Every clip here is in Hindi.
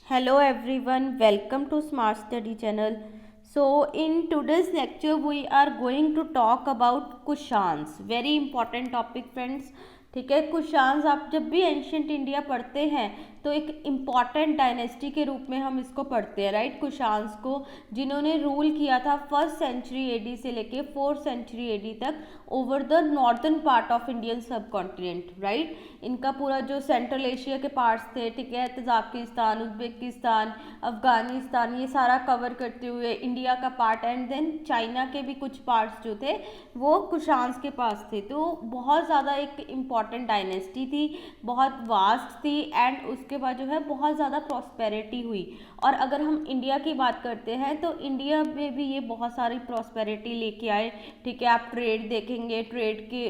Hello everyone, welcome to Smart Study channel. So in today's lecture we are going to talk about Kushans. Very important topic friends. ठीक है, कुशान्स आप जब भी एंशियंट इंडिया पढ़ते हैं तो एक इम्पॉर्टेंट डायनेस्टी के रूप में हम इसको पढ़ते हैं, राइट। कुशान्स को जिन्होंने रूल किया था 1st सेंचुरी एडी से लेके 4th सेंचुरी एडी तक over the northern part of Indian सब कॉन्टिनेंट, राइट। इनका पूरा जो सेंट्रल एशिया के पार्ट्स थे, ठीक है, तजाकिस्तान, उज्बेकिस्तान, अफगानिस्तान, ये सारा कवर करते हुए इंडिया का पार्ट एंड देन चाइना के भी कुछ पार्ट्स जो थे वो कुशान्स के पास थे। तो बहुत ज़्यादा एक इम्पॉर्टेंट डायनेस्टी थी, बहुत वास्ट थी एंड उसके बाद जो है बहुत ज़्यादा प्रॉस्पेरिटी हुई। और अगर हम इंडिया की बात करते हैं तो इंडिया में भी ये बहुत सारी प्रॉस्पेरिटी लेके आए, ठीक है। आप ट्रेड देखेंगे, ट्रेड के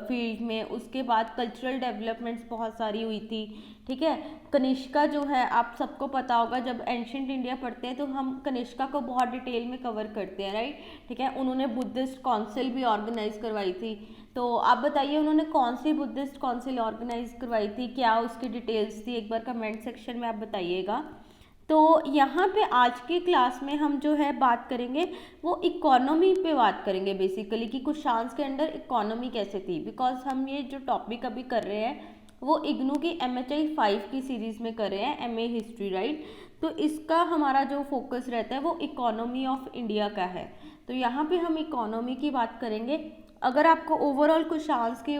फील्ड में, उसके बाद कल्चरल डेवलपमेंट्स बहुत सारी हुई थी, ठीक है। कनिष्का जो है आप सबको पता होगा, जब एंशियंट इंडिया पढ़ते हैं तो हम कनिष्का को बहुत डिटेल में कवर करते हैं, राइट, ठीक है। उन्होंने बुद्धिस्ट काउंसिल भी ऑर्गेनाइज करवाई थी। तो आप बताइए उन्होंने कौन सी बुद्धिस्ट काउंसिल ऑर्गेनाइज करवाई थी, क्या उसकी डिटेल्स थी, एक बार कमेंट सेक्शन में आप बताइएगा। तो यहाँ पे आज की क्लास में हम जो है बात करेंगे वो इकोनॉमी पे बात करेंगे बेसिकली, कि कुशान्स के अंडर इकोनॉमी कैसे थी। बिकॉज हम ये जो टॉपिक अभी कर रहे हैं वो इग्नू की MHI5 की सीरीज़ में कर रहे हैं, MA हिस्ट्री, राइट। तो इसका हमारा जो फोकस रहता है वो इकोनॉमी ऑफ इंडिया का है। तो यहाँ पे हम इकोनॉमी की बात करेंगे। अगर आपको ओवरऑल कुशान्स के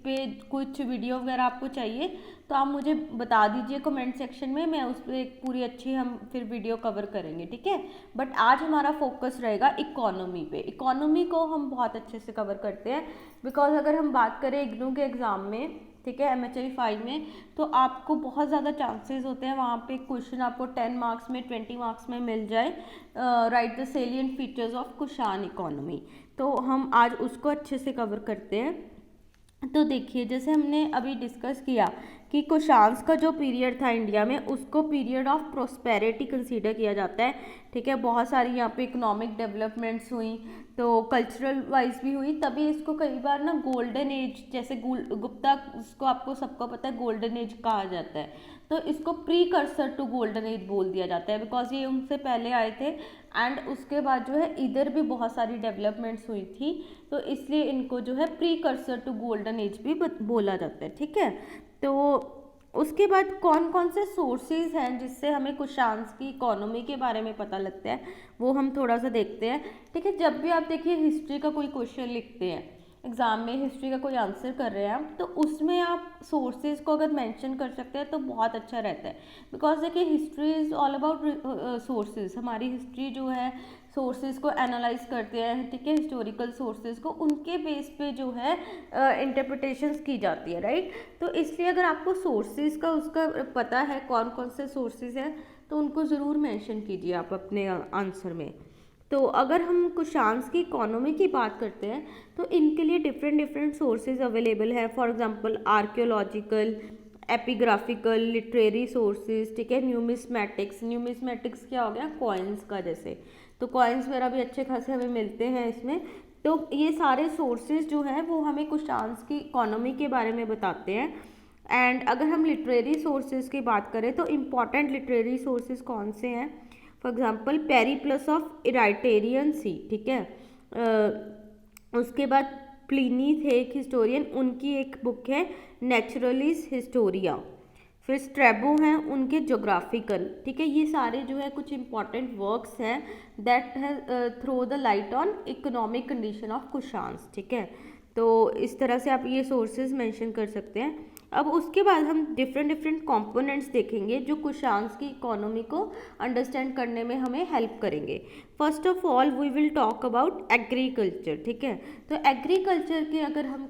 पे कुछ वीडियो वगैरह आपको चाहिए तो आप मुझे बता दीजिए कमेंट सेक्शन में, मैं उस पर एक पूरी अच्छी हम फिर वीडियो कवर करेंगे, ठीक है। बट आज हमारा फोकस रहेगा इकोनॉमी पे। इकोनॉमी को हम बहुत अच्छे से कवर करते हैं बिकॉज अगर हम बात करें इग्नू के एग्ज़ाम में, ठीक है, MHI5 में, तो आपको बहुत ज़्यादा चांसेस होते हैं वहाँ पे क्वेश्चन आपको 10 मार्क्स में, 20 मार्क्स में मिल जाए, right the salient features of Kushan economy. तो हम आज उसको अच्छे से कवर करते हैं। तो देखिए, जैसे हमने अभी डिस्कस किया कि कुशान्स का जो पीरियड था इंडिया में उसको पीरियड ऑफ प्रोस्पेरिटी कंसीडर किया जाता है, ठीक है। बहुत सारी यहाँ पे इकोनॉमिक डेवलपमेंट्स हुई, तो कल्चरल वाइज भी हुई, तभी इसको कई बार ना गोल्डन एज, जैसे गुप्ता, इसको आपको सबको पता है गोल्डन एज कहा जाता है, तो इसको precursor to golden age बोल दिया जाता है बिकॉज ये उनसे पहले आए थे एंड उसके बाद जो है इधर भी बहुत सारी डेवलपमेंट्स हुई थी, तो इसलिए इनको जो है precursor to golden age भी बोला जाता है, ठीक है। तो उसके बाद कौन कौन से सोर्सेज हैं जिससे हमें कुशान्स की इकोनॉमी के बारे में पता लगता है वो हम थोड़ा सा देखते हैं, ठीक है। जब भी आप देखिए हिस्ट्री का कोई क्वेश्चन लिखते हैं एग्ज़ाम में, हिस्ट्री का कोई आंसर कर रहे हैं आप, तो उसमें आप सोर्सेज को अगर मेंशन कर सकते हैं तो बहुत अच्छा रहता है। बिकॉज देखिए history is all about sources. हमारी हिस्ट्री जो है सोर्सेज को एनालाइज करते हैं, ठीक है, हिस्टोरिकल सोर्सेज को, उनके बेस पे जो है इंटरप्रिटेशंस की जाती है, राइट। तो इसलिए अगर आपको सोर्सेज का उसका पता है कौन कौन से सोर्सेज हैं तो उनको ज़रूर मेंशन कीजिए आप अपने आंसर में। तो अगर हम कुशान्स की इकोनॉमी की बात करते हैं तो इनके लिए डिफरेंट सोर्सेज अवेलेबल है। For example archaeological, epigraphical, literary sources, ठीक है, न्यूमिस्मेटिक्स। न्यूमिस्मेटिक्स क्या हो गया, कॉइन्स का, जैसे तो कॉइन्स वगैरह भी अच्छे खासे हमें मिलते हैं इसमें। तो ये सारे सोर्सेज जो हैं वो हमें कुशान्स की इकोनॉमी के बारे में बताते हैं। एंड अगर हम लिटरेरी सोर्सेज की बात करें तो इम्पॉर्टेंट लिटरेरी सोर्सेज कौन से हैं, फॉर एग्जाम्पल पेरीप्लस ऑफ इराइटेरियन सी, ठीक है। उसके बाद प्लिनी थे एक हिस्टोरियन, उनकी एक बुक है नेचुरलिस हिस्टोरिया। फिर स्ट्रैबो हैं, उनके जोग्राफिकल, ठीक है। ये सारे जो है कुछ इंपॉर्टेंट वर्क्स हैं दैट है throw the light on economic condition of Kushans, ठीक है। तो इस तरह से आप ये सोर्सेज मेंशन कर सकते हैं। अब उसके बाद हम डिफरेंट कंपोनेंट्स देखेंगे जो कुशान्स की इकोनॉमी को अंडरस्टैंड करने में हमें हेल्प करेंगे। First of all we will talk about agriculture, ठीक है। तो एग्रीकल्चर के अगर हम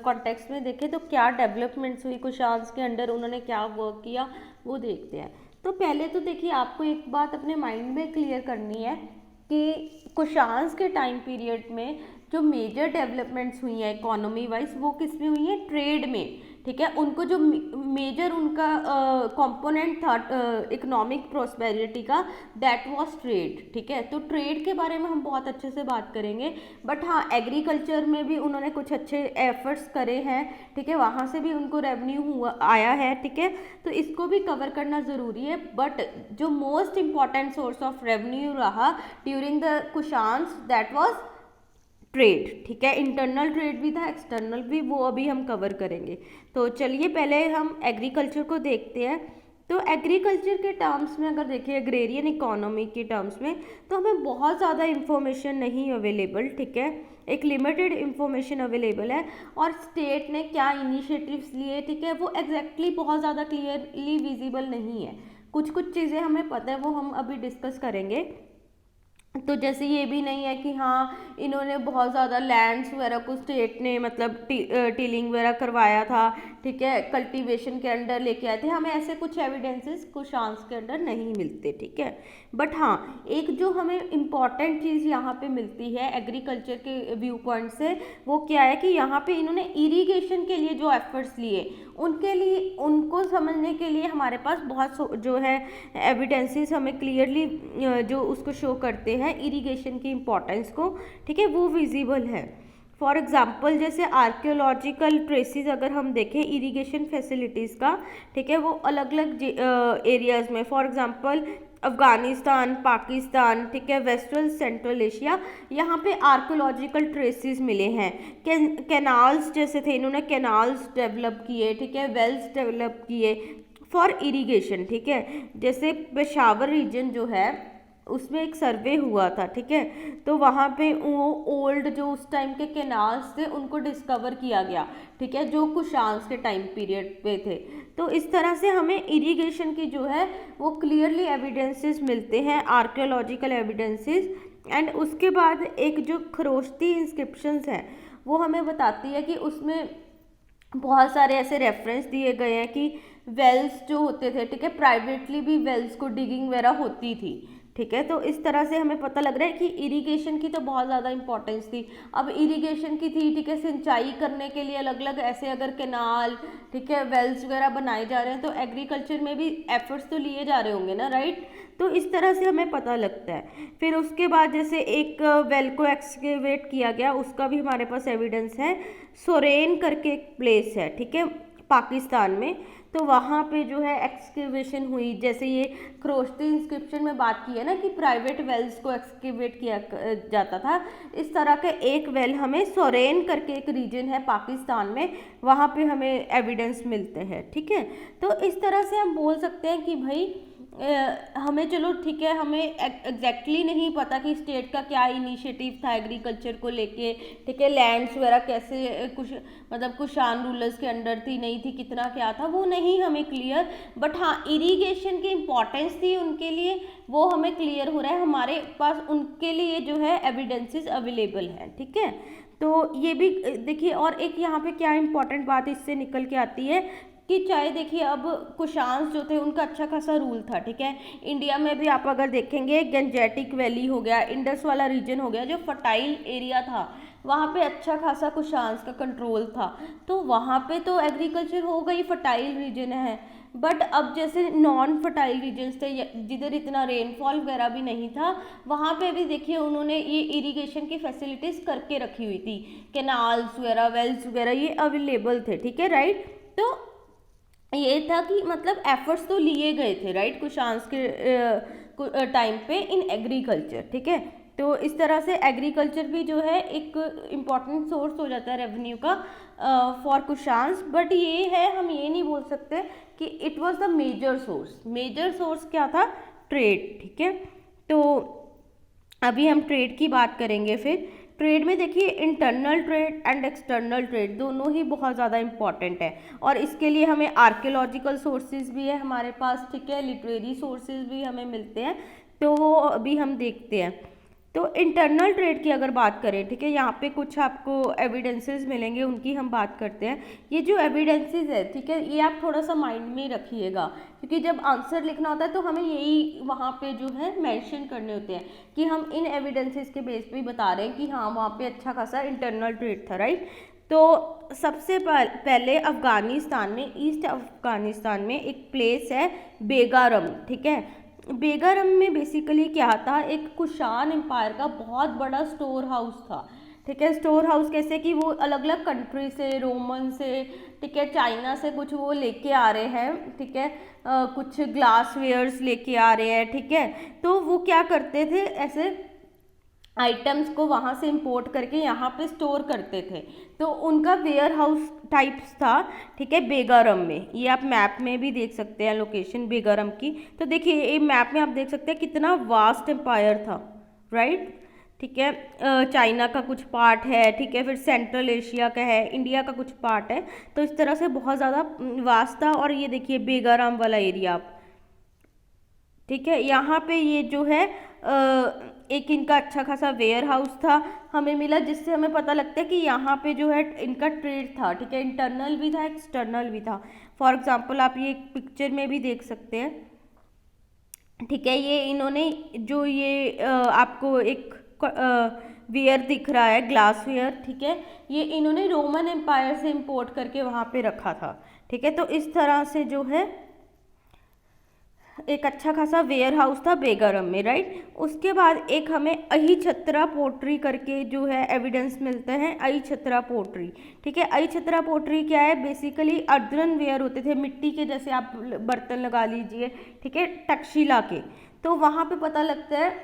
कॉन्टेक्स्ट में देखें तो क्या डेवलपमेंट्स हुई कुशान्स के अंडर, उन्होंने क्या वर्क किया वो देखते हैं। तो पहले तो देखिए आपको एक बात अपने माइंड में क्लियर करनी है कि कुशान्स के टाइम पीरियड में जो मेजर डेवलपमेंट्स हुई हैं इकोनॉमी वाइज वो किस में हुई है, ट्रेड में, ठीक है, उनको जो मेजर उनका कंपोनेंट था इकोनॉमिक प्रोस्पेरिटी का, दैट वाज ट्रेड। ठीक है, तो ट्रेड के बारे में हम बहुत अच्छे से बात करेंगे। बट हाँ, एग्रीकल्चर में भी उन्होंने कुछ अच्छे एफर्ट्स करे हैं। ठीक है, वहाँ से भी उनको रेवेन्यू हुआ आया है। ठीक है, तो इसको भी कवर करना ज़रूरी है। बट जो most important source of revenue रहा during the Kushans, that was trade. ठीक है, इंटरनल ट्रेड भी था, एक्सटर्नल भी, वो अभी हम कवर करेंगे। तो चलिए पहले हम एग्रीकल्चर को देखते हैं। तो एग्रीकल्चर के टर्म्स में अगर देखिए, एग्रेरियन इकोनॉमी के टर्म्स में, तो हमें बहुत ज़्यादा इंफॉर्मेशन नहीं अवेलेबल। ठीक है, एक लिमिटेड इंफॉर्मेशन अवेलेबल है। और स्टेट ने क्या इनिशिएटिव्स लिए, ठीक है, वो एग्जैक्टली बहुत ज़्यादा क्लियरली विजिबल नहीं है। कुछ कुछ चीज़ें हमें पता है, वो हम अभी डिस्कस करेंगे। तो जैसे ये भी नहीं है कि हाँ इन्होंने बहुत ज़्यादा लैंड्स वगैरह को स्टेट ने मतलब टीलिंग वगैरह करवाया था। ठीक है, कल्टीवेशन के अंडर लेके आए थे, हमें ऐसे कुछ एविडेंसेस कुशान्स के अंडर नहीं मिलते। ठीक है, बट हाँ, एक जो हमें इम्पॉर्टेंट चीज़ यहाँ पे मिलती है एग्रीकल्चर के व्यू पॉइंट से, वो क्या है कि यहाँ पे इन्होंने इरिगेशन के लिए जो एफर्ट्स लिए, उनके लिए, उनको समझने के लिए हमारे पास बहुत जो है एविडेंसेस हमें क्लियरली जो उसको शो करते हैं इरिगेशन की इम्पोर्टेंस को। ठीक है, वो विजिबल है। फॉर एग्जांपल जैसे आर्कियोलॉजिकल ट्रेसेस अगर हम देखें इरिगेशन फैसिलिटीज़ का, ठीक है, वो अलग अलग एरियाज़ में, फॉर एग्जांपल अफ़गानिस्तान, पाकिस्तान, ठीक है, वेस्टर्न सेंट्रल एशिया, यहाँ पे आर्कियोलॉजिकल ट्रेसेस मिले हैं। कैनाल्स जैसे थे, इन्होंने कैनाल्स डेवलप किए। ठीक है, वेल्स डेवलप किए फॉर इरिगेशन। ठीक है, जैसे पेशावर रीजन जो है उसमें एक सर्वे हुआ था। ठीक है, तो वहाँ पे वो ओल्ड जो उस टाइम के कैनाल्स थे उनको डिस्कवर किया गया। ठीक है, जो कुशान्स के टाइम पीरियड पे थे। तो इस तरह से हमें इरिगेशन की जो है वो क्लियरली एविडेंसेस मिलते हैं, आर्कियोलॉजिकल एविडेंसेस। एंड उसके बाद एक जो खरोष्टी इंस्क्रिप्शंस हैं वो हमें बताती है कि उसमें बहुत सारे ऐसे रेफरेंस दिए गए हैं कि वेल्स जो होते थे, ठीक है, प्राइवेटली भी वेल्स को डिगिंग वगैरह होती थी। ठीक है, तो इस तरह से हमें पता लग रहा है कि इरिगेशन की तो बहुत ज़्यादा इंपॉर्टेंस थी। अब इरिगेशन की थी, ठीक है, सिंचाई करने के लिए अलग अलग ऐसे अगर कैनाल, ठीक है, वेल्स वगैरह बनाए जा रहे हैं, तो एग्रीकल्चर में भी एफर्ट्स तो लिए जा रहे होंगे ना, राइट। तो इस तरह से हमें पता लगता है। फिर उसके बाद जैसे एक वेल को एक्सकेवेट किया गया, उसका भी हमारे पास एविडेंस है। सोरेन करके एक प्लेस है, ठीक है, पाकिस्तान में, तो वहाँ पे जो है एक्सकेवेशन हुई। जैसे ये खरोष्टी इंस्क्रिप्शन में बात की है ना कि प्राइवेट वेल्स को एक्सकेवेट किया जाता था, इस तरह के एक वेल हमें सोरेन करके एक रीजन है पाकिस्तान में, वहाँ पे हमें एविडेंस मिलते हैं। ठीक है, तो इस तरह से हम बोल सकते हैं कि भाई हमें, चलो ठीक है, हमें एग्जैक्टली नहीं पता कि स्टेट का क्या इनिशिएटिव था एग्रीकल्चर को लेके। ठीक है, लैंड्स वगैरह कैसे कुछ मतलब कुशान रूलर्स के अंडर थी नहीं थी, कितना क्या था वो नहीं हमें क्लियर। बट हाँ, इरिगेशन की इम्पोर्टेंस थी उनके लिए, वो हमें क्लियर हो रहा है, हमारे पास उनके लिए जो है एविडेंसेस अवेलेबल हैं। ठीक है, तो ये भी देखिए। और एक यहाँ पे क्या इंपॉर्टेंट बात इससे निकल के आती है कि चाहे देखिए अब कुशान्स जो थे उनका अच्छा खासा रूल था। ठीक है, इंडिया में भी आप अगर देखेंगे गंजेटिक वैली हो गया, इंडस वाला रीजन हो गया, जो फर्टाइल एरिया था वहाँ पे अच्छा खासा कुशान्स का कंट्रोल था, तो वहाँ पे तो एग्रीकल्चर हो गई, फर्टाइल रीजन है। बट अब जैसे नॉन फर्टाइल रीजन्स थे जिधर इतना रेनफॉल वगैरह भी नहीं था, वहाँ पे भी देखिए उन्होंने ये इरिगेशन की फैसिलिटीज़ करके रखी हुई थी, कैनाल्स वगैरह, वेल्स वगैरह ये अवेलेबल थे। ठीक है, राइट। तो ये था कि मतलब एफर्ट्स तो लिए गए थे, राइट, कुशान्स के टाइम पे इन एग्रीकल्चर। ठीक है, तो इस तरह से एग्रीकल्चर भी जो है एक इम्पॉर्टेंट सोर्स हो जाता है रेवेन्यू का फॉर कुशान्स। बट ये है, हम ये नहीं बोल सकते कि it was the major source. Major source क्या था? ट्रेड। ठीक है, तो अभी हम ट्रेड की बात करेंगे। फिर ट्रेड में देखिए internal trade and external trade दोनों ही बहुत ज़्यादा इंपॉर्टेंट है, और इसके लिए हमें आर्कियोलॉजिकल सोर्सेज भी है हमारे पास। ठीक है, लिटरेरी सोर्सेज भी हमें मिलते हैं, तो वो अभी हम देखते हैं। तो इंटरनल ट्रेड की अगर बात करें, ठीक है, यहाँ पे कुछ आपको एविडेंसेस मिलेंगे, उनकी हम बात करते हैं। ये जो एविडेंसेस है, ठीक है, ये आप थोड़ा सा माइंड में रखिएगा, क्योंकि जब आंसर लिखना होता है तो हमें यही वहाँ पे जो है मेंशन करने होते हैं कि हम इन एविडेंसेस के बेस पे बता रहे हैं कि हाँ वहाँ पे अच्छा खासा इंटरनल ट्रेड था, राइट। तो सबसे पहले अफ़गानिस्तान में, ईस्ट अफ़गानिस्तान में एक प्लेस है बेगारम, ठीक है। बेगारम में बेसिकली क्या था, एक कुशान एम्पायर का बहुत बड़ा स्टोर हाउस था, ठीक है। स्टोर हाउस कैसे कि वो अलग अलग कंट्री से, रोमन से, ठीक है, चाइना से कुछ वो लेके आ रहे हैं, ठीक है, कुछ ग्लास वेयर्स लेके आ रहे हैं, ठीक है। तो वो क्या करते थे, ऐसे आइटम्स को वहाँ से इंपोर्ट करके यहाँ पे स्टोर करते थे। तो उनका वेयर हाउस टाइप्स था, ठीक है, बेगारम में। ये आप मैप में भी देख सकते हैं लोकेशन बेगारम की। तो देखिए ये मैप में आप देख सकते हैं कितना वास्ट एम्पायर था, राइट, ठीक है। चाइना का कुछ पार्ट है, ठीक है, फिर सेंट्रल एशिया का है, इंडिया का कुछ पार्ट है। तो इस तरह से बहुत ज़्यादा वास्ट था। और ये देखिए बेगाराम वाला एरिया आप, ठीक है, यहाँ पे ये जो है एक इनका अच्छा खासा वेयर हाउस था हमें मिला, जिससे हमें पता लगता है कि यहाँ पे जो है इनका ट्रेड था, ठीक है, इंटरनल भी था, एक्सटर्नल भी था। फॉर एग्जांपल आप ये पिक्चर में भी देख सकते हैं, ठीक है। ये इन्होंने जो ये आपको एक वेयर दिख रहा है, ग्लास वेयर, ठीक है, ये इन्होंने रोमन एम्पायर से इंपोर्ट करके वहाँ पे रखा था, ठीक है। तो इस तरह से जो है एक अच्छा खासा वेयर हाउस था बेगारम में, राइट। उसके बाद एक हमें अही छत्रा पोट्री करके जो है एविडेंस मिलते हैं, अही छत्रा पोट्री, ठीक है। अही छत्रा पोट्री क्या है, बेसिकली अर्दन वेयर होते थे, मिट्टी के जैसे आप बर्तन लगा लीजिए, ठीक है, तक्षशिला के। तो वहाँ पे पता लगता है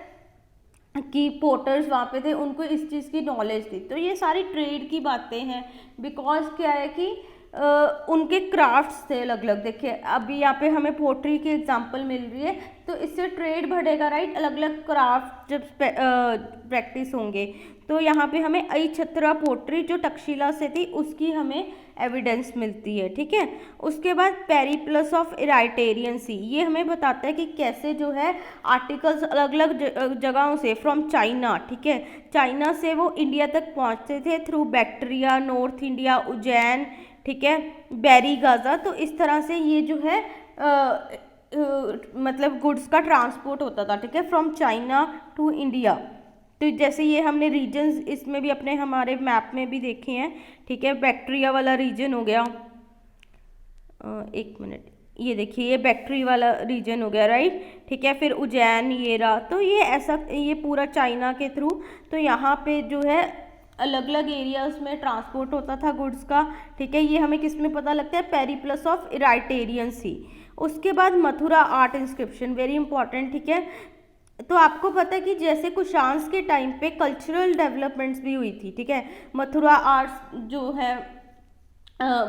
कि पोर्टर्स वहाँ पे थे, उनको इस चीज़ की नॉलेज थी। तो ये सारी ट्रेड की बातें हैं, बिकॉज क्या है कि उनके क्राफ्ट्स थे अलग अलग। देखिए अभी यहाँ पे हमें पोट्री की एग्जांपल मिल रही है, तो इससे ट्रेड बढ़ेगा, राइट। अलग अलग क्राफ्ट जब प्रैक्टिस होंगे, तो यहाँ पे हमें अई छत्रा पोट्री जो तक्षशिला से थी उसकी हमें एविडेंस मिलती है, ठीक है। उसके बाद पेरिप्लस ऑफ इराइटेरियन सी, ये हमें बताता है कि कैसे जो है आर्टिकल्स अलग अलग जगहों से, फ्रॉम चाइना, ठीक है, चाइना से वो इंडिया तक पहुँचते थे through Bactria, north India, Ujjain, ठीक है, बैरी गाजा। तो इस तरह से ये जो है मतलब गुड्स का ट्रांसपोर्ट होता था, ठीक है, फ्रॉम चाइना टू इंडिया। तो जैसे ये हमने रीजन्स इसमें भी अपने हमारे मैप में भी देखे हैं, ठीक है। बैक्ट्रिया वाला रीजन हो गया, एक मिनट, ये देखिए ये बैक्ट्री वाला रीजन हो गया, राइट, ठीक है। फिर उज्जैन ये रहा, तो ये ऐसा ये पूरा चाइना के थ्रू, तो यहाँ पे जो है अलग अलग एरियाज में ट्रांसपोर्ट होता था गुड्स का, ठीक है। ये हमें किस में पता लगता है, पेरिप्लस ऑफ इराइटेरियन सी। उसके बाद Mathura art inscription, very important, ठीक है। तो आपको पता है कि जैसे कुशांस के टाइम पे कल्चरल डेवलपमेंट्स भी हुई थी, ठीक है, मथुरा आर्ट्स जो है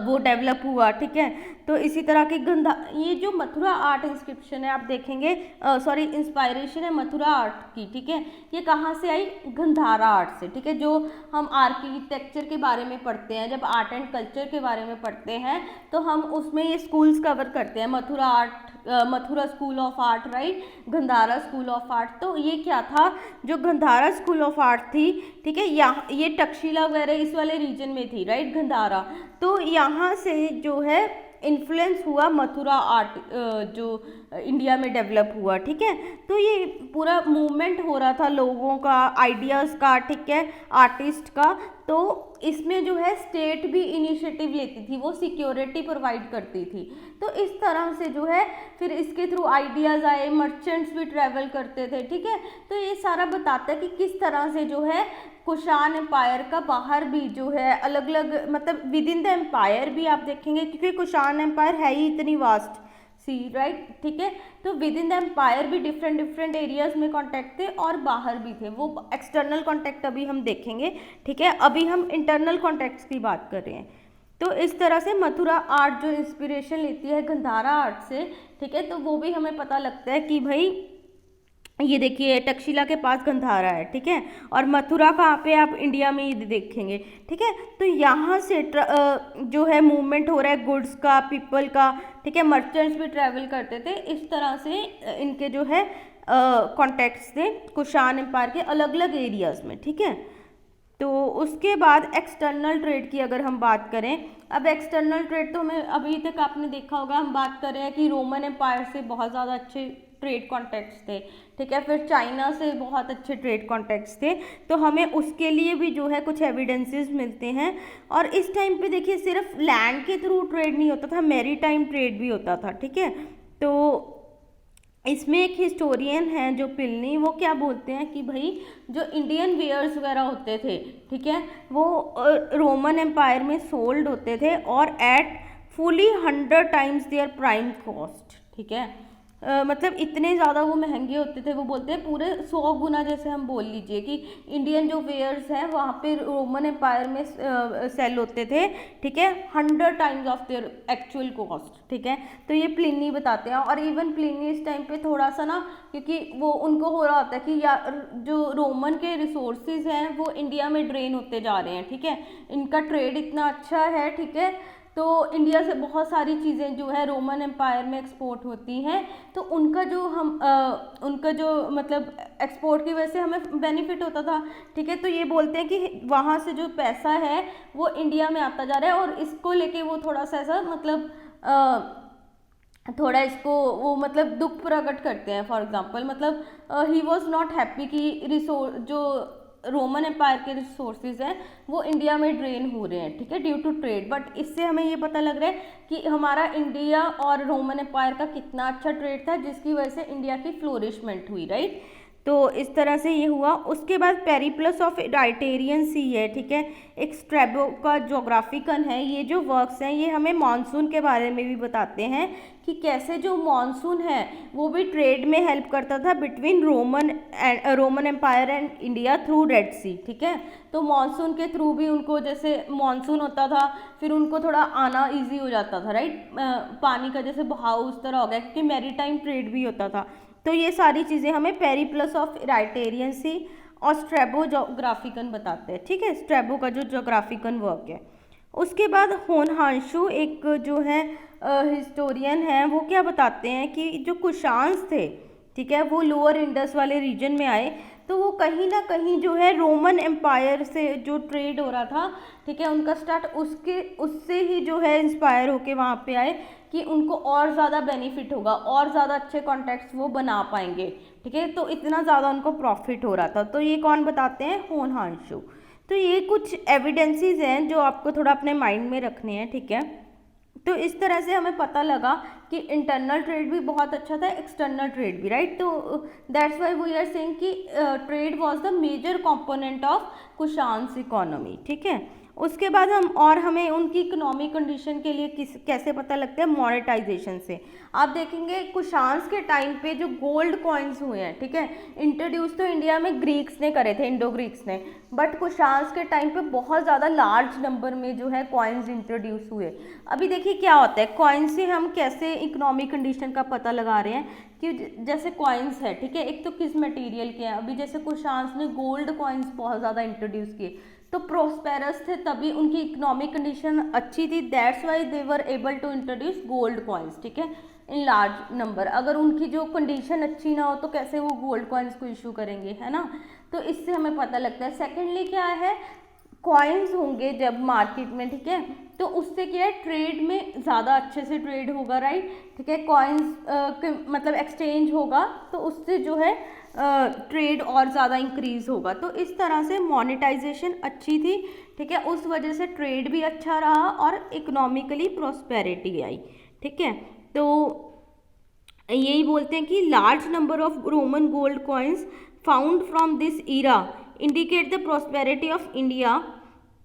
वो डेवलप हुआ, ठीक है। तो इसी तरह के ये जो मथुरा आर्ट इंस्क्रिप्शन है आप देखेंगे, सॉरी इंस्पायरेशन है मथुरा आर्ट की, ठीक है, ये कहाँ से आई, गंधारा आर्ट से, ठीक है। जो हम आर्किटेक्चर के बारे में पढ़ते हैं, जब आर्ट एंड कल्चर के बारे में पढ़ते हैं, तो हम उसमें ये स्कूल्स कवर करते हैं, Mathura art, Mathura school of art, right, Gandhara school of art. तो ये क्या था, जो गंधारा स्कूल ऑफ आर्ट थी, ठीक है, यहाँ ये तक्षशिला वगैरह इस वाले रीजन में थी, राइट, गंधारा। तो यहाँ से जो है इन्फ्लुएंस हुआ मथुरा आर्ट जो इंडिया में डेवलप हुआ, ठीक है। तो ये पूरा मूवमेंट हो रहा था लोगों का, आइडियाज़ का, ठीक है, आर्टिस्ट का। तो इसमें जो है स्टेट भी इनिशिएटिव लेती थी, वो सिक्योरिटी प्रोवाइड करती थी। तो इस तरह से जो है फिर इसके थ्रू आइडियाज़ आए, मर्चेंट्स भी ट्रैवल करते थे, ठीक है। तो ये सारा बताता है कि किस तरह से जो है कुशान एम्पायर का बाहर भी जो है अलग अलग, मतलब विद इन द एम्पायर भी आप देखेंगे, क्योंकि कुशान एम्पायर है ही इतनी वास्ट सी, राइट, ठीक है। तो विद इन द एम्पायर भी डिफरेंट डिफरेंट एरियाज में कॉन्टैक्ट थे और बाहर भी थे। वो एक्सटर्नल कॉन्टैक्ट अभी हम देखेंगे, ठीक है। अभी हम इंटरनल कॉन्टैक्ट्स की बात कर रहे हैं। तो इस तरह से मथुरा आर्ट जो इंस्पिरेशन लेती है गंधारा आर्ट से, ठीक है, तो वो भी हमें पता लगता है कि भाई ये देखिए तक्षशिला के पास गंधारा है, ठीक है, और मथुरा कहाँ पे आप इंडिया में ये देखेंगे, ठीक है। तो यहाँ से जो है मूवमेंट हो रहा है गुड्स का, पीपल का, ठीक है, मर्चेंट्स भी ट्रैवल करते थे। इस तरह से इनके जो है कॉन्टैक्ट्स थे कुशान एम्पायर के अलग अलग एरियाज़ में, ठीक है। तो उसके बाद एक्सटर्नल ट्रेड की अगर हम बात करें, अब एक्सटर्नल ट्रेड तो हमें अभी तक आपने देखा होगा, हम बात कर रहे हैं कि रोमन एम्पायर से बहुत ज़्यादा अच्छे ट्रेड कॉन्टैक्ट्स थे, ठीक है। फिर चाइना से बहुत अच्छे ट्रेड कॉन्टैक्ट्स थे, तो हमें उसके लिए भी जो है कुछ एविडेंसेस मिलते हैं। और इस टाइम पे देखिए सिर्फ लैंड के थ्रू ट्रेड नहीं होता था, मैरीटाइम ट्रेड भी होता था, ठीक है। तो इसमें एक हिस्टोरियन हैं जो प्लिनी, वो क्या बोलते हैं कि भाई जो इंडियन वेयर्स वगैरह होते थे, ठीक है, वो रोमन एम्पायर में सोल्ड होते थे और at fully 100 times their prime cost, ठीक है। मतलब इतने ज़्यादा वो महंगे होते थे, वो बोलते हैं पूरे 100 गुना, जैसे हम बोल लीजिए कि इंडियन जो वेयर्स हैं वहाँ पे रोमन एम्पायर में सेल होते थे, ठीक है, 100 times of their actual cost, ठीक है। तो ये प्लिनी बताते हैं। और इवन प्लिनी इस टाइम पे थोड़ा सा ना, क्योंकि वो उनको हो रहा होता है कि या जो रोमन के रिसोर्सेज हैं वो इंडिया में ड्रेन होते जा रहे हैं, ठीक है, इनका ट्रेड इतना अच्छा है, ठीक है, तो इंडिया से बहुत सारी चीज़ें जो है रोमन एम्पायर में एक्सपोर्ट होती हैं, तो उनका जो मतलब एक्सपोर्ट की वजह से हमें बेनिफिट होता था, ठीक है। तो ये बोलते हैं कि वहाँ से जो पैसा है वो इंडिया में आता जा रहा है, और इसको लेके वो थोड़ा सा ऐसा मतलब थोड़ा इसको वो मतलब दुख प्रकट करते हैं। फॉर एग्जांपल मतलब ही वॉज नॉट हैप्पी कि जो रोमन एम्पायर के रिसोर्सेज हैं वो इंडिया में ड्रेन हो रहे हैं, ठीक है, ड्यू टू ट्रेड। बट इससे हमें ये पता लग रहा है कि हमारा इंडिया और रोमन एम्पायर का कितना अच्छा ट्रेड था, जिसकी वजह से इंडिया की फ्लोरिशमेंट हुई, राइट। तो इस तरह से ये हुआ। उसके बाद पेरिप्लस ऑफ राइटेरियन सी है, ठीक है, एक स्ट्रैबो का जोग्राफिकन है। ये जो वर्क्स हैं ये हमें मानसून के बारे में भी बताते हैं कि कैसे जो मानसून है वो भी ट्रेड में हेल्प करता था between Roman empire and India through Red Sea, ठीक है। तो मानसून के थ्रू भी उनको, जैसे मानसून होता था फिर उनको थोड़ा आना इजी हो जाता था, राइट, पानी का जैसे बहाव उस तरह हो गया, क्योंकि मैरीटाइम ट्रेड भी होता था। तो ये सारी चीज़ें हमें पेरिप्लस ऑफ राइटेरियन सी और स्ट्रैबो जोग्राफिकन बताते हैं, ठीक है, स्ट्रैबो का जो जोग्राफिकन वर्क है। उसके बाद होनहांशु एक जो है हिस्टोरियन है, वो क्या बताते हैं कि जो कुशान्स थे, ठीक है, वो लोअर इंडस वाले रीजन में आए, तो वो कहीं ना कहीं जो है रोमन एम्पायर से जो ट्रेड हो रहा था, ठीक है, उनका स्टार्ट उससे ही जो है इंस्पायर होके वहाँ पे आए कि उनको और ज़्यादा बेनिफिट होगा, और ज़्यादा अच्छे कॉन्टैक्ट्स वो बना पाएंगे, ठीक है, तो इतना ज़्यादा उनको प्रॉफिट हो रहा था। तो ये कौन बताते हैं? होनहांशु। तो ये कुछ एविडेंसेस हैं जो आपको थोड़ा अपने माइंड में रखने हैं, ठीक है। तो इस तरह से हमें पता लगा कि इंटरनल ट्रेड भी बहुत अच्छा था, एक्सटर्नल ट्रेड भी, राइट। तो that's why we are saying कि trade was the major component of Kushans economy, ठीक है। उसके बाद हमें उनकी इकोनॉमिक कंडीशन के लिए कैसे पता लगता है? मॉनेटाइजेशन से। आप देखेंगे कुशान्स के टाइम पे जो गोल्ड कॉइन्स हुए हैं, ठीक है, इंट्रोड्यूस तो इंडिया में ग्रीक्स ने करे थे, इंडो ग्रीक्स ने, बट कुशान्स के टाइम पे बहुत ज़्यादा लार्ज नंबर में जो है कॉइन्स इंट्रोड्यूस हुए। अभी देखिए क्या होता है, कॉइन से हम कैसे इकोनॉमिक कंडीशन का पता लगा रहे हैं कि जैसे कॉइन्स है, ठीक है, एक तो किस मटेरियल के हैं। अभी जैसे कुशान्स ने गोल्ड कॉइन्स बहुत ज़्यादा इंट्रोड्यूस किए, तो प्रोस्पेरस थे, तभी उनकी इकोनॉमिक कंडीशन अच्छी थी, that's why they were able to introduce gold coins, ठीक है, इन लार्ज नंबर। अगर उनकी जो कंडीशन अच्छी ना हो तो कैसे वो गोल्ड कॉइन्स को इशू करेंगे, है ना। तो इससे हमें पता लगता है। सेकेंडली क्या है, कॉइन्स होंगे जब मार्केट में, ठीक है, तो उससे क्या है, ट्रेड में ज़्यादा अच्छे से ट्रेड होगा, राइट, ठीक है, कॉइन्स मतलब एक्सचेंज होगा, तो उससे जो है ट्रेड और ज़्यादा इंक्रीज होगा। तो इस तरह से मोनेटाइजेशन अच्छी थी, ठीक है, उस वजह से ट्रेड भी अच्छा रहा और इकोनॉमिकली प्रॉस्पेरिटी आई, ठीक है। तो यही बोलते हैं कि large number of Roman gold coins found from this era indicate the prosperity of India,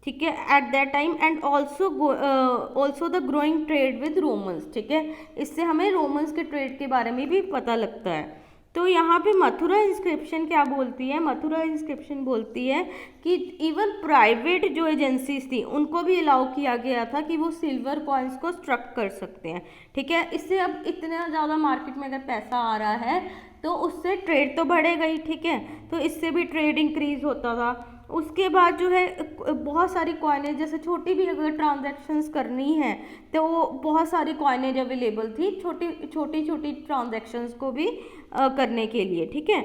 ठीक है, at that time, and also the growing trade with Romans, ठीक है। इससे हमें रोमन्स के ट्रेड के बारे में भी पता लगता है। तो यहाँ पे मथुरा इंस्क्रिप्शन क्या बोलती है? मथुरा इंस्क्रिप्शन बोलती है कि इवन प्राइवेट जो एजेंसीज थी उनको भी अलाउ किया गया था कि वो सिल्वर कॉइन्स को स्ट्रक कर सकते हैं, ठीक है। इससे अब इतना ज़्यादा मार्केट में अगर पैसा आ रहा है तो उससे ट्रेड तो बढ़ेगा ही, ठीक है, तो इससे भी ट्रेड इंक्रीज होता था। उसके बाद जो है बहुत सारी कॉइनेज, जैसे छोटी भी अगर ट्रांजैक्शंस करनी है तो वो बहुत सारी कॉइनेज अवेलेबल थी छोटी ट्रांजैक्शंस को भी करने के लिए, ठीक है।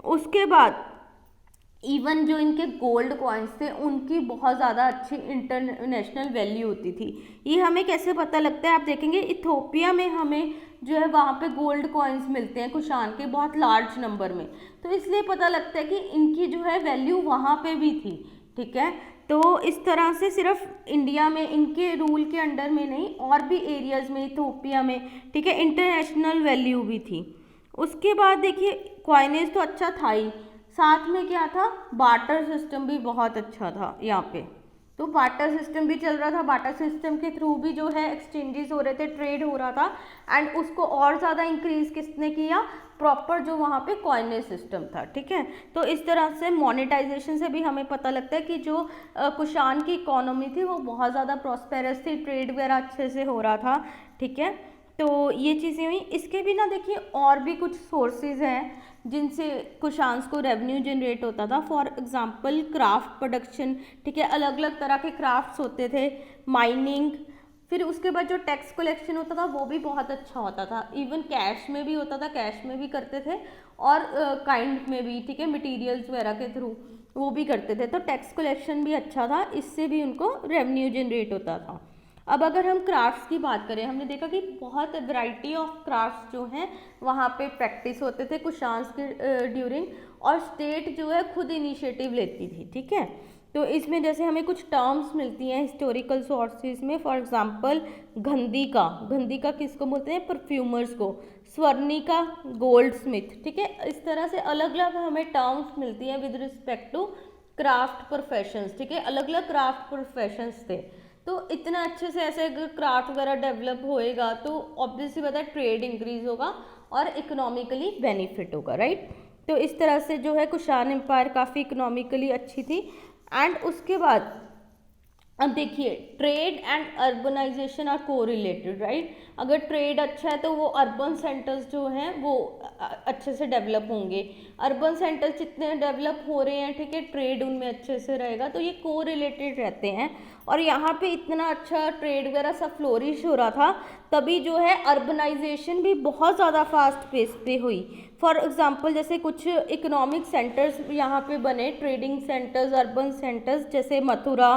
उसके बाद इवन जो इनके गोल्ड कॉइन्स थे उनकी बहुत ज़्यादा अच्छी इंटरनेशनल वैल्यू होती थी। ये हमें कैसे पता लगता है, आप देखेंगे इथियोपिया में हमें जो है वहाँ पे गोल्ड कॉइन्स मिलते हैं कुशान के बहुत लार्ज नंबर में, तो इसलिए पता लगता है कि इनकी जो है वैल्यू वहाँ पे भी थी। ठीक है, तो इस तरह से सिर्फ इंडिया में इनके रूल के अंडर में नहीं, और भी एरियाज में इथियोपिया में, ठीक है, इंटरनेशनल वैल्यू भी थी। उसके बाद देखिए कॉइनेज तो अच्छा था ही, साथ में क्या था, बार्टर सिस्टम भी बहुत अच्छा था यहाँ पे। तो बार्टर सिस्टम भी चल रहा था, बार्टर सिस्टम के थ्रू भी जो है एक्सचेंजेस हो रहे थे, ट्रेड हो रहा था। एंड उसको और ज़्यादा इंक्रीज किसने किया, प्रॉपर जो वहाँ पे कॉइनेज सिस्टम था। ठीक है, तो इस तरह से मोनेटाइजेशन से भी हमें पता लगता है कि जो कुशान की इकोनॉमी थी वो बहुत ज़्यादा प्रॉस्पेरस थी, ट्रेड वगैरह अच्छे से हो रहा था। ठीक है, तो ये चीज़ें हुई। इसके बिना देखिए और भी कुछ सोर्सेज हैं जिनसे कुशान्स को रेवेन्यू जनरेट होता था। फॉर एग्जांपल क्राफ्ट प्रोडक्शन, ठीक है, अलग अलग तरह के क्राफ्ट्स होते थे, माइनिंग, फिर उसके बाद जो टैक्स कलेक्शन होता था वो भी बहुत अच्छा होता था। इवन कैश में भी होता था, कैश में भी करते थे, और काइंड में भी, ठीक है, मटेरियल्स वगैरह के थ्रू वो भी करते थे। तो टैक्स कलेक्शन भी अच्छा था, इससे भी उनको रेवेन्यू जनरेट होता था। अब अगर हम क्राफ्ट्स की बात करें, हमने देखा कि बहुत वैरायटी ऑफ क्राफ्ट्स जो हैं वहाँ पे प्रैक्टिस होते थे कुशान्स के ड्यूरिंग, और स्टेट जो है खुद इनिशिएटिव लेती थी। ठीक है, तो इसमें जैसे हमें कुछ टर्म्स मिलती हैं हिस्टोरिकल सोर्सेज में। फॉर एग्जांपल घंदी का किसको बोलते हैं, परफ्यूमर्स को, स्वर्णिका गोल्ड स्मिथ। ठीक है, इस तरह से अलग अलग हमें टर्म्स मिलती हैं with respect to craft professions. ठीक है, अलग अलग क्राफ्ट प्रोफेशंस थे। तो इतना अच्छे से ऐसे अगर क्राफ्ट वगैरह डेवलप होएगा तो ऑब्वियसली पता है ट्रेड इंक्रीज होगा और इकोनॉमिकली बेनिफिट होगा, राइट। तो इस तरह से जो है कुशान एम्पायर काफ़ी इकोनॉमिकली अच्छी थी। एंड उसके बाद अब देखिए trade and urbanisation are correlated, right. अगर ट्रेड अच्छा है तो वो अर्बन सेंटर्स जो हैं वो अच्छे से डेवलप होंगे। अर्बन सेंटर्स जितने डेवलप हो रहे हैं, ठीक है, ट्रेड उनमें अच्छे से रहेगा, तो ये कोरिलेटेड रहते हैं। और यहाँ पे इतना अच्छा ट्रेड वगैरह सब फ्लोरिश हो रहा था, तभी जो है अर्बनाइजेशन भी बहुत ज़्यादा फास्ट पेस पे हुई। फॉर एग्जांपल जैसे कुछ इकोनॉमिक सेंटर्स यहाँ पे बने, ट्रेडिंग सेंटर्स, अर्बन सेंटर्स, जैसे मथुरा,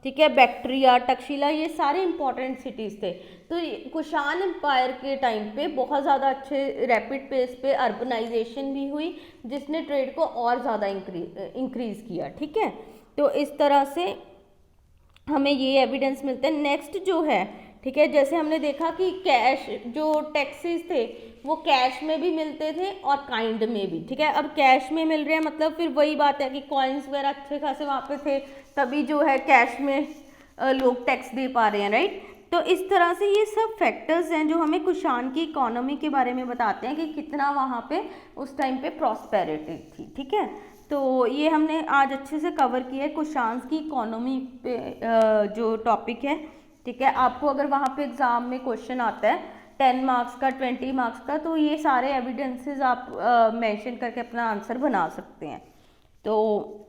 ठीक है, बैक्ट्रिया, तक्षशिला, ये सारे इंपॉर्टेंट सिटीज़ थे। तो कुशान एम्पायर के टाइम पे बहुत ज़्यादा अच्छे रैपिड पेस पे अर्बनाइजेशन भी हुई, जिसने ट्रेड को और ज़्यादा इंक्रीज़ किया। ठीक है, तो इस तरह से हमें ये एविडेंस मिलते हैं। नेक्स्ट जो है, ठीक है, जैसे हमने देखा कि कैश जो टैक्सेस थे वो कैश में भी मिलते थे और काइंड में भी। ठीक है, अब कैश में मिल रहे हैं मतलब फिर वही बात है कि कॉइन्स वगैरह अच्छे खासे वहाँ पे थे, तभी जो है कैश में लोग टैक्स दे पा रहे हैं, राइट। तो इस तरह से ये सब फैक्टर्स हैं जो हमें कुशान की इकोनॉमी के बारे में बताते हैं कि कितना वहाँ पे उस टाइम पे प्रॉस्पेरिटी थी। ठीक है, तो ये हमने आज अच्छे से कवर किया है कुशान्स की इकोनॉमी पे जो टॉपिक है। ठीक है, आपको अगर वहाँ पे एग्ज़ाम में क्वेश्चन आता है 10 मार्क्स का, 20 मार्क्स का, तो ये सारे एविडेंसेस आप मेंशन करके अपना आंसर बना सकते हैं। तो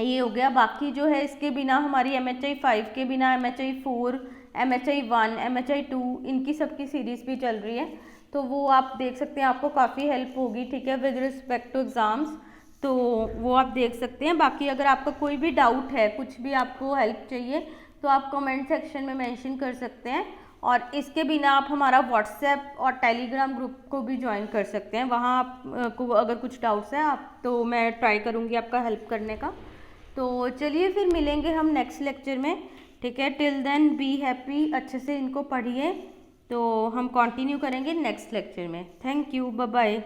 ये हो गया। बाकी जो है इसके बिना हमारी MHI5 के बिना MHI4, MHI1, MHI2 इनकी सबकी सीरीज़ भी चल रही है, तो वो आप देख सकते हैं, आपको काफ़ी हेल्प होगी। ठीक है, विद रिस्पेक्ट टू एग्ज़ाम्स, तो वो आप देख सकते हैं। बाकी अगर आपका कोई भी डाउट है, कुछ भी आपको हेल्प चाहिए, तो आप कमेंट सेक्शन में मेंशन कर सकते हैं। और इसके बिना आप हमारा व्हाट्सएप और टेलीग्राम ग्रुप को भी ज्वाइन कर सकते हैं। वहाँ आपको अगर कुछ डाउट्स हैं आप, तो मैं ट्राई करूँगी आपका हेल्प करने का। तो चलिए फिर मिलेंगे हम नेक्स्ट लेक्चर में। ठीक है, टिल देन बी हैप्पी, अच्छे से इनको पढ़िए। तो हम कंटिन्यू करेंगे नेक्स्ट लेक्चर में। Thank you, bye bye.